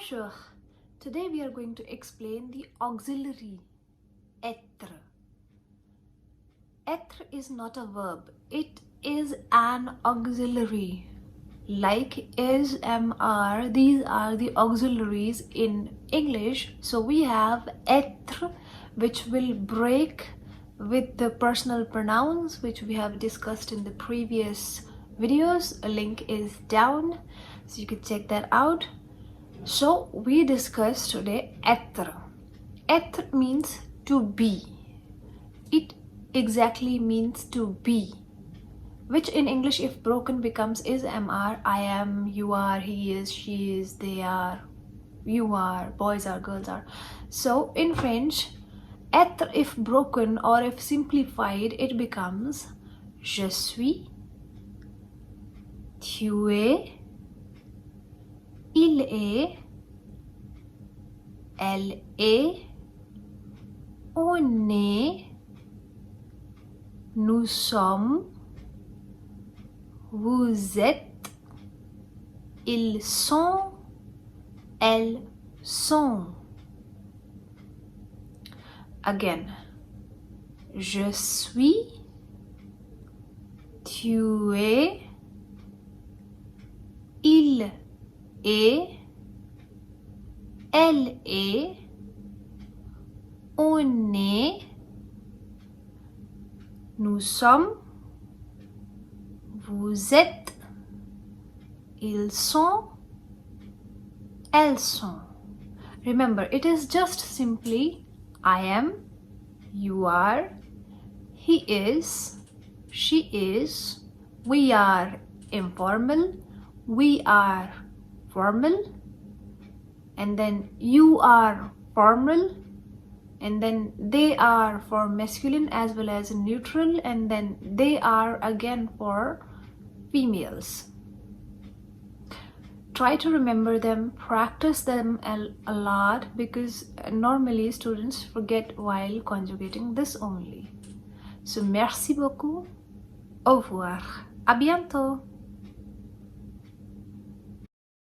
Bonjour. Today we are going to explain the auxiliary êTRE. êTRE is not a verb. It is an auxiliary. Like is, am, are, these are the auxiliaries in English. So we have êTRE, which will break with the personal pronouns, which we have discussed in the previous videos. A link is down, so you can check that out. So we discussed today êTRE. êTRE means to be. It exactly means to be, which in English if broken becomes is, am, are, I am, you are, he is, she is, they are, you are, boys are, girls are. So in French, êTRE if broken or if simplified, it becomes je suis, tu es, il est, elle est, on est, nous sommes, vous êtes, ils sont, elles sont. Again, je suis, tu es, il est, elle est, on est, nous sommes, vous êtes, ils sont, elles sont. Remember, it is just simply I am, you are, he is, she is, we are informal, we are formal, and then you are formal, and then they are for masculine as well as neutral, and then they are again for females. Try to remember them, practice them a lot, because normally students forget while conjugating this only. So merci beaucoup, au revoir, à bientôt.